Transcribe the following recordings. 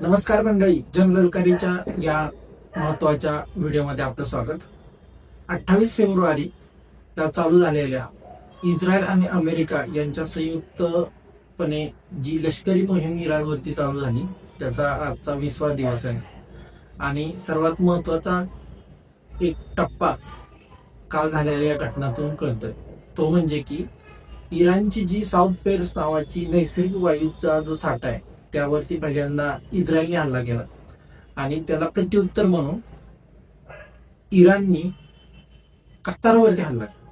नमस्कार मंडळी, जंगलकारीच्या या महत्वाच्या व्हिडिओमध्ये आपलं स्वागत. 28 फेब्रुवारीला चालू झालेल्या इस्रायल आणि अमेरिका यांच्या संयुक्तपणे जी लष्करी मोहीम इराणवरती चालू झाली त्याचा आजचा 20वा दिवस आहे. आणि सर्वात महत्वाचा एक टप्पा काल झालेल्या या घटनातून कळतोय, तो म्हणजे की इराणची जी साऊथ पेर्स नावाची नैसर्गिक वायूचा जो साठा आहे त्यावरती पहिल्यांदा इस्रायलने हल्ला केला आणि त्याला प्रत्युत्तर म्हणून इराणनी कतारवरती हल्ला केला.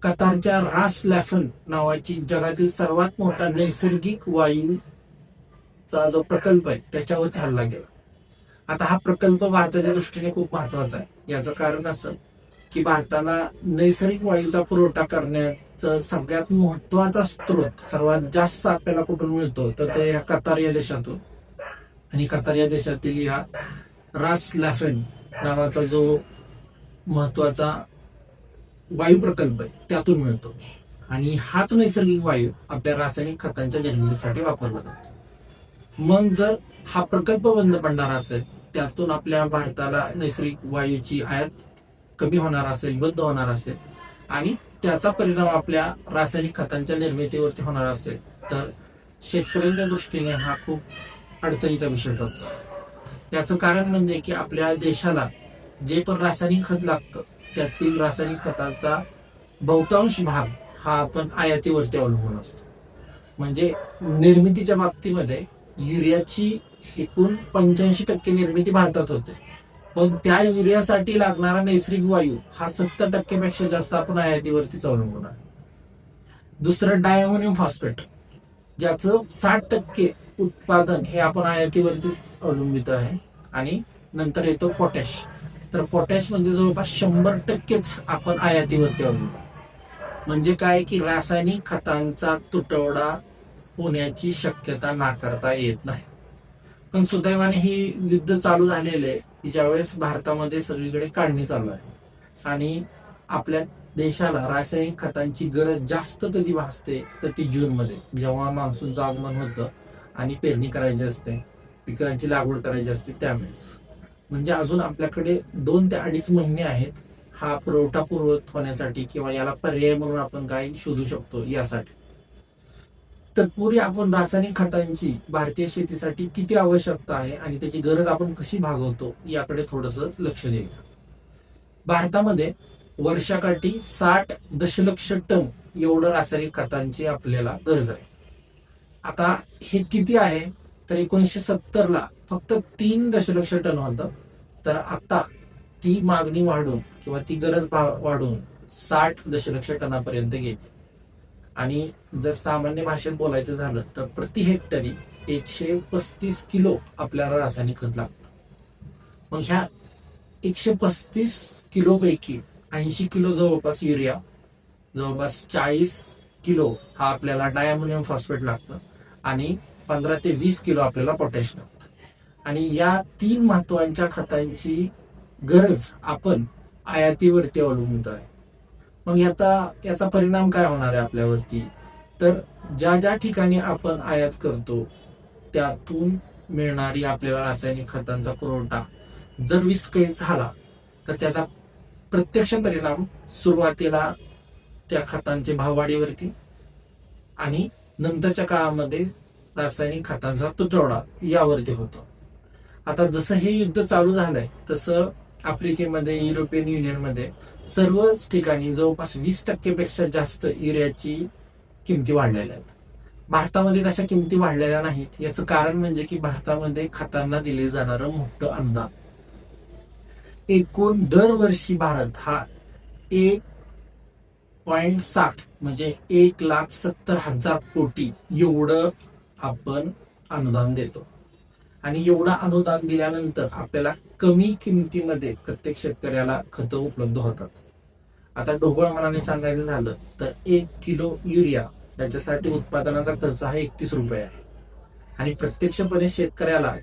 कतारच्या रास लॅफन नावाची जगातील सर्वात मोठा नैसर्गिक वायूचा जो प्रकल्प आहे त्याच्यावरती हल्ला केला. आता हा प्रकल्प भारताच्या दृष्टीने खूप महत्वाचा आहे. याचं कारण असं की भारताला नैसर्गिक वायूचा पुरवठा करण्याचा सगळ्यात महत्वाचा स्रोत सर्वात जास्त आपल्याला कुठून मिळतो तर ते कतार या देशातून. आणि कतार या देशातील हा रास लॅफन नावाचा जो महत्वाचा वायू प्रकल्प आहे त्यातून मिळतो. आणि हाच नैसर्गिक वायू आपल्या रासायनिक खतांच्या निर्मितीसाठी वापरला जातो. मग जर हा प्रकल्प बंद पडणार असेल, त्यातून आपल्या भारताला नैसर्गिक वायूची आयात कमी होणार असेल, बंद होणार असेल आणि त्याचा परिणाम आपल्या रासायनिक खतांच्या निर्मितीवरती होणार असेल तर शेतकऱ्यांच्या दृष्टीने हा खूप अडचणीचा विषय ठरतो. याचं कारण म्हणजे की आपल्या देशाला जे पण रासायनिक खत लागतं त्यातील रासायनिक खताचा बहुतांश भाग हा आपण आयातीवरती अवलंबून असतो. म्हणजे निर्मितीच्या बाबतीमध्ये युरियाची एकूण 85% निर्मिती भारतात होते, पण त्या युरियासाठी लागणारा नैसर्गिक वायू हा 70% पेक्षा जास्त आपण आयातीवरतीच अवलंबून आहे. दुसरं डायमोनियम फॉस्फेट, ज्याचं 60% उत्पादन हे आपण आयातीवरतीच अवलंबित आहे. आणि नंतर येतो पोटॅश. तर पोटॅश म्हणजे जवळपास 100%च आपण आयातीवरती अवलंबून. म्हणजे काय की रासायनिक खतांचा तुटवडा होण्याची शक्यता नाकारता येत नाही. पण सुदैवाने ही युद्ध चालू झालेले की ज्यावेळेस भारतामध्ये सगळीकडे काढणी चालू आहे आणि आपल्या देशाला रासायनिक खतांची गरज जास्त कधी भासते तर ती जून मध्ये, जेव्हा मान्सूनचं आगमन होतं आणि पेरणी करायची असते, पिकांची लागवड करायची असते त्यावेळेस. म्हणजे अजून आपल्याकडे 2 ते 2.5 महिने आहेत हा पुरवठा पूर्वत होण्यासाठी किंवा याला पर्याय म्हणून आपण काय शोधू शकतो यासाठी. तत्पूर्वी आपण रासायनिक खतांची भारतीय शेतीसाठी किती आवश्यकता आहे आणि त्याची गरज आपण कशी भागवतो याकडे थोडंसं लक्ष देऊया. भारतामध्ये वर्षाकाठी 60 दशलक्ष टन एवढं रासायनिक खतांची आपल्याला गरज आहे. आता हे किती आहे तर 1970ला फक्त 3 दशलक्ष टन होतं, तर आता ती मागणी वाढून किंवा ती गरज वाढून 60 दशलक्ष टनापर्यंत गेली. आणि जर सामान्य भाषेत बोलायचं झालं तर प्रति हेक्टरी 135 किलो आपल्याला रासायनिक खत लागतं. मग ह्या 135 किलो पैकी 80 किलो जवळपास युरिया, जवळपास 40 किलो हा आपल्याला डायमोनियम फॉस्फेट लागतं आणि 15 ते 20 किलो आपल्याला पोटॅश लागतं. आणि या 3 महत्वाच्या खतांची गरज आपण आयातीवरती अवलंबून आहे. मग याचा परिणाम काय होणार आहे आपल्यावरती तर ज्या ज्या ठिकाणी आपण आयात करतो त्यातून मिळणारी आपल्याला रासायनिक खतांचा पुरवठा जर विस्कळीत झाला तर त्याचा प्रत्यक्ष परिणाम सुरुवातीला त्या खतांचे भाववाढीवरती आणि नंतरच्या काळामध्ये रासायनिक खतांचा तुटवडा यावरती होतो. आता जसं हे युद्ध चालू झालंय तसं आफ्रिकेमध्ये, युरोपियन युनियनमध्ये सर्वच ठिकाणी जवळपास 20% पेक्षा जास्त युरियाची किमती वाढलेल्या आहेत. भारतामध्ये तशा किमती वाढलेल्या नाहीत. याचं कारण म्हणजे की भारतामध्ये खतांना दिले जाणारं मोठं अनुदान. एकूण दरवर्षी भारत हा 1.7 म्हणजे 1,70,000 कोटी एवढं आपण अनुदान देतो. आणि एवढा अनुदान दिल्यानंतर आपल्याला कमी किमतीमध्ये प्रत्येक शेतकऱ्याला खतं उपलब्ध होतात. आता ढोबळ मनाने सांगायचं झालं तर 1 किलो युरिया त्याच्यासाठी उत्पादनाचा खर्च हा 31 रुपये आहे आणि प्रत्यक्षपणे शेतकऱ्याला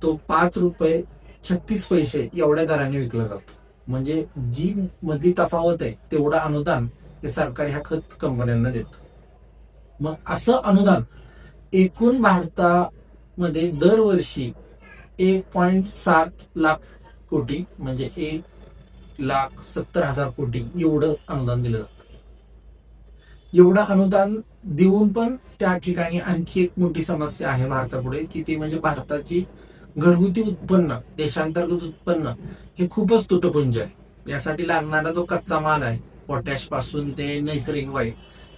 तो 5 रुपये 36 पैसे एवढ्या दराने विकला जातो. म्हणजे जी मधली तफावत आहे तेवढं अनुदान हे सरकार ह्या खत कंपन्यांना देतं. मग असं अनुदान एकूण मध्ये दरवर्षी 1.7 लाख कोटी म्हणजे 1,70,000 कोटी एवढं अनुदान दिलं जातं. एवढं अनुदान देऊन पण त्या ठिकाणी आणखी एक मोठी समस्या आहे भारतापुढे, की ती म्हणजे भारताची घरगुती उत्पन्न, देशांतर्गत उत्पन्न हे खूपच तुटपुंज आहे. यासाठी लागणारा जो कच्चा माल आहे, पोटॅश पासून ते नैसर्गिक वायू,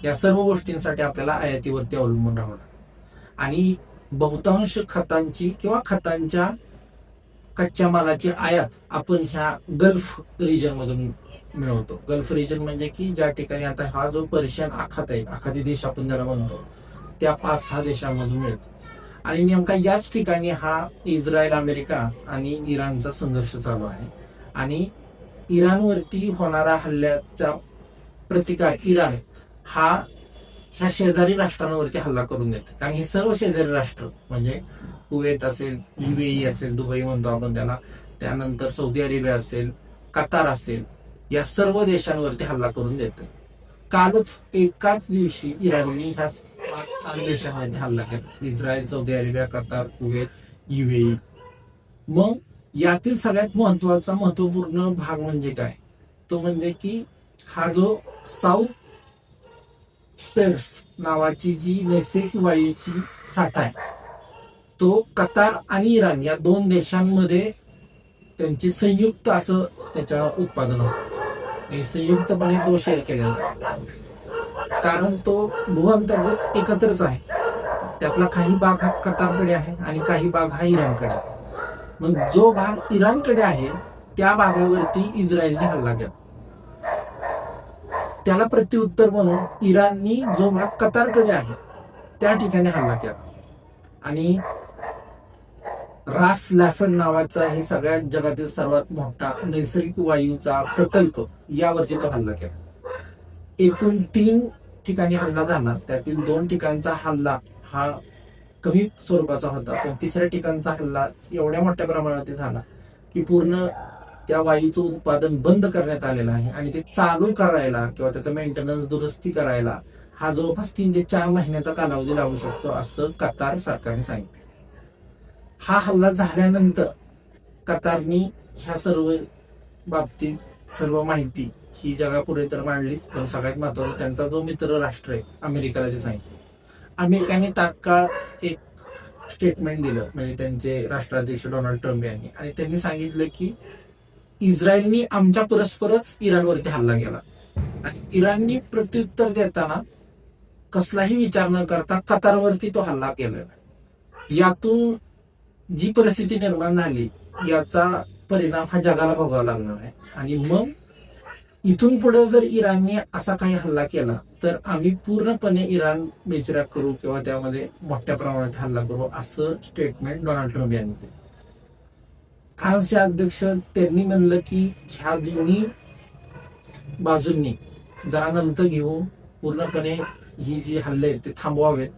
या सर्व गोष्टींसाठी आपल्याला आयातीवरती अवलंबून राहावं लागतं. आणि बहुतांश खतांची किंवा खतांच्या कच्च्या मालाची आयात आपण ह्या गल्फ रिजन मधून मिळवतो. गल्फ रिजन म्हणजे की ज्या ठिकाणी आता हा जो पर्शियन आखात आहे, आखाती देश आपण ज्याला म्हणतो, त्या 5-6 देशांमधून मिळतो. आणि नेमका याच ठिकाणी हा इस्रायल, अमेरिका आणि इराणचा संघर्ष चालू आहे. आणि इराणवरती होणारा हल्ल्याचा प्रतिकार इराण हा ह्या शेजारी राष्ट्रांवरती हल्ला करून देते. कारण हे सर्व शेजारी राष्ट्र म्हणजे कुवेत असेल, UAE असेल, दुबई म्हणतो आपण त्याला, त्यानंतर सौदी अरेबिया असेल, कतार असेल, या सर्व देशांवरती हल्ला करून देते. कालच एकाच दिवशी इराणने ह्या 5-6 देशांमध्ये हल्ला केला. Israel, Saudi Arabia, Qatar, Kuwait, UAE. मग यातील सगळ्यात महत्वपूर्ण भाग म्हणजे काय, तो म्हणजे की हा जो साऊथ पेर्स नावाची जी नैसर्गिक वायूची साठा आहे, तो कतार आणि इराण या 2 देशांमध्ये त्यांची संयुक्त असं त्याच्या उत्पादन असतं. संयुक्तपणे तो शेअर केलेला आहे. कारण तो भूअंतर्गत एकत्रच आहे. त्यातला काही भाग हा कतारकडे आहे आणि काही भाग हा इराणकडे आहे. मग जो भाग इराणकडे आहे त्या भागावरती इस्रायलने हल्ला केला. त्याला प्रत्युत्तर म्हणून इराणनी जो भाग कतारकडे आहे त्या ठिकाणी हल्ला केला. आणि रास लॅफन नावाचा हे सगळ्यात जगातील सर्वात मोठा नैसर्गिक वायूचा प्रकल्प, यावरती तो हल्ला केला. एकूण 3 ठिकाणी हल्ला झाला. त्यातील 2 ठिकाणचा हल्ला हा कमी स्वरूपाचा होता, पण 3ऱ्या ठिकाणचा हल्ला एवढ्या मोठ्या प्रमाणात झाला की पूर्ण त्या वायूचं उत्पादन बंद करण्यात आलेलं आहे. आणि ते चालू करायला किंवा त्याचं मेंटेनन्स, दुरुस्ती करायला हा जवळपास 3 ते 4 महिन्याचा कालावधी लागू शकतो, असं कतार सरकारने सांगितलं. हा हल्ला झाल्यानंतर कतारनी ह्या सर्व बाबतीत सर्व माहिती ही जगापुढे तर मांडलीच, पण सगळ्यात महत्वाचं त्यांचा जो मित्र राष्ट्र आहे अमेरिकेला ते सांगितलं. अमेरिकेने तात्काळ एक स्टेटमेंट दिलं, म्हणजे त्यांचे राष्ट्राध्यक्ष डोनाल्ड ट्रम्प यांनी, आणि त्यांनी सांगितलं की इस्रायलनी आमच्या परस्परच इराणवरती हल्ला केला आणि इराणनी प्रत्युत्तर देताना कसलाही विचार न करता कतारवरती तो हल्ला केला. यातून जी परिस्थिती निर्माण झाली याचा परिणाम हा जगाला भोगावा लागणार आहे. आणि मग इथून पुढे जर इराणने असा काही हल्ला केला तर आम्ही पूर्णपणे इराण बेचिराख करू किंवा त्यामध्ये मोठ्या प्रमाणात हल्ला करू, असं स्टेटमेंट डोनाल्ड ट्रम्प यांनी दिलं. फ्रान्सचे अध्यक्ष त्यांनी म्हणलं की ह्या दोन्ही बाजूंनी जरा नंतर घेऊन पूर्णपणे ही जी हल्ले ते थांबवावेत,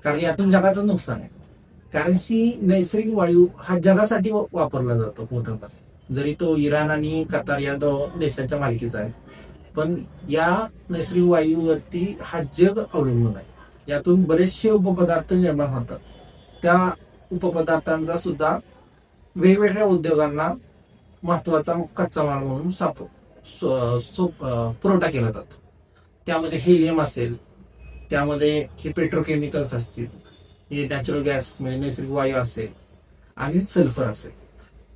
कारण यातून जगाचं नुकसान आहे. कारण ही नैसर्गिक वायू हा जगासाठी वापरला जातो पूर्णपणे, जरी तो इराण आणि कतार या 2 देशांच्या मालकीचा आहे, पण या नैसर्गिक वायूवरती हा जग अवलंबून आहे. यातून बरेचसे उपपदार्थ निर्माण होतात. त्या उपपदार्थांचा सुद्धा वेगवेगळ्या उद्योगांना महत्वाचा कच्चा माल म्हणून पुरवठा केला जातो. त्यामध्ये हेलियम असेल, त्यामध्ये हे पेट्रोकेमिकल्स असतील, हे नॅचरल गॅस म्हणजे नैसर्गिक वायू असेल आणि सल्फर असेल.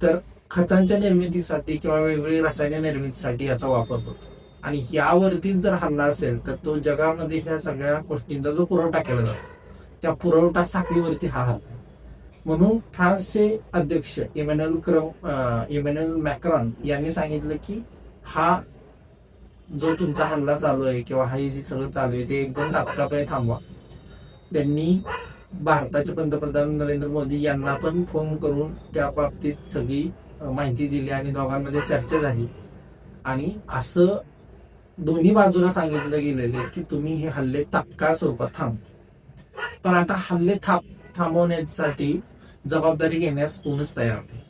तर खतांच्या निर्मितीसाठी किंवा वेगवेगळ्या रसायन निर्मितीसाठी याचा वापर होतो. आणि यावरती जर हल्ला असेल तर तो जगामध्ये ह्या सगळ्या गोष्टींचा जो पुरवठा केला जातो त्या पुरवठा साखळीवरती हा हल्ला. म्हणून फ्रान्सचे अध्यक्ष इमॅन्युएल मॅक्रॉन यांनी सांगितलं की हा जो तुमचा हल्ला चालू आहे किंवा हा जे सगळं चालू आहे ते एकदम तात्काळपणे थांबवा. त्यांनी भारताचे पंतप्रधान नरेंद्र मोदी यांना पण फोन करून त्या बाबतीत सगळी माहिती दिली आणि दोघांमध्ये चर्चा झाली. आणि असं दोन्ही बाजूला सांगितलं गेलेलं की तुम्ही हे हल्ले तात्काळ स्वरूपात थांब. पण आता हल्ले थांबवण्यासाठी जबाबदारी घेण्यास कोणच तयार नाही.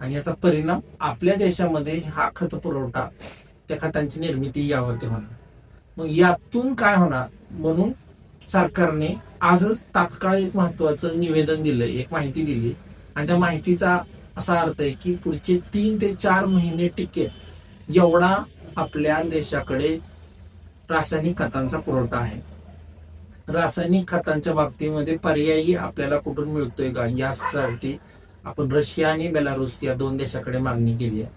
आणि याचा परिणाम आपल्या देशामध्ये हा खत पुरवठा, त्या खतांची निर्मिती यावरती होणार. मग यातून काय होणार, म्हणून सरकारने आजच तात्काळ एक महत्वाचं निवेदन दिलंय, एक माहिती दिली, आणि त्या माहितीचा असा अर्थ आहे की पुढचे 3 ते 4 महिने टिकेल एवढा आपल्या देशाकडे रासायनिक खतांचा पुरवठा आहे. रासायनिक खतांच्या बाबतीमध्ये पर्यायी आपल्याला कुठून मिळतोय का, यासाठी आपण रशिया आणि बेलारुस या 2 देशाकडे मागणी केली आहे.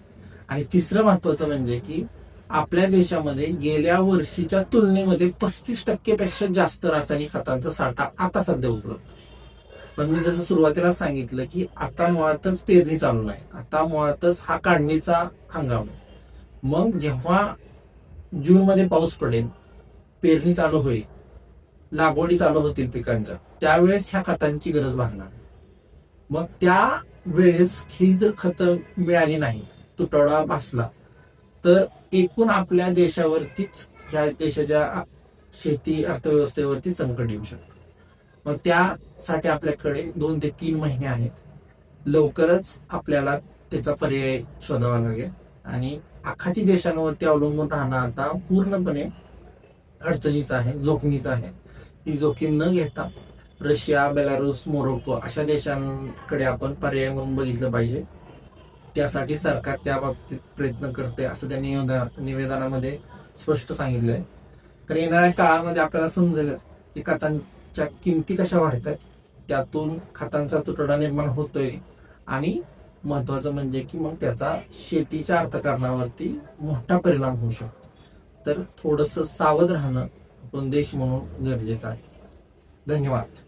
आणि तिसरं महत्वाचं म्हणजे की आपल्या देशामध्ये गेल्या वर्षीच्या तुलनेमध्ये 35% पेक्षा जास्त रासायनिक खतांचा साठा आता सध्या उपलब्ध. पण मी जसं सुरुवातीला सांगितलं की आता मुळातच पेरणी चालू आहे, आता मुळातच हा काढणीचा हंगाम आहे. मग जेव्हा जून मध्ये पाऊस पडेल, पेरणी चालू होईल, लागवडी चालू होतील पिकांच्या, त्यावेळेस ह्या खतांची गरज भागणार. मग त्या वेळेस ही जर खतं मिळाली नाहीत, तुटवडा भासला, तर एकूण आपल्या देशावरतीच, ह्या देशाच्या शेती अर्थव्यवस्थेवरती संकट येऊ शकतं. मग त्यासाठी आपल्याकडे 2 ते 3 महिने आहेत. लवकरच आपल्याला त्याचा पर्याय शोधावा लागेल आणि आखाती देशांवरती अवलंबून राहणं आता पूर्णपणे अडचणीचं आहे, जोखमीचं आहे. ही जोखीम न घेता रशिया, बेलारुस, मोरोको अशा देशांकडे आपण पर्याय म्हणून बघितलं पाहिजे. त्यासाठी सरकार त्या बाबतीत प्रयत्न करते असं त्या निवेदनामध्ये स्पष्ट सांगितलंय. तर येणाऱ्या काळामध्ये आपल्याला समजेल की खतांच्या किमती कशा वाढतात, त्यातून खतांचा तुटवडा निर्माण होतोय, आणि महत्वाचं म्हणजे की मग त्याचा शेतीच्या अर्थकारणावरती मोठा परिणाम होऊ शकतो. तर थोडंसं सावध राहणं आपण देश म्हणून गरजेचं आहे. धन्यवाद.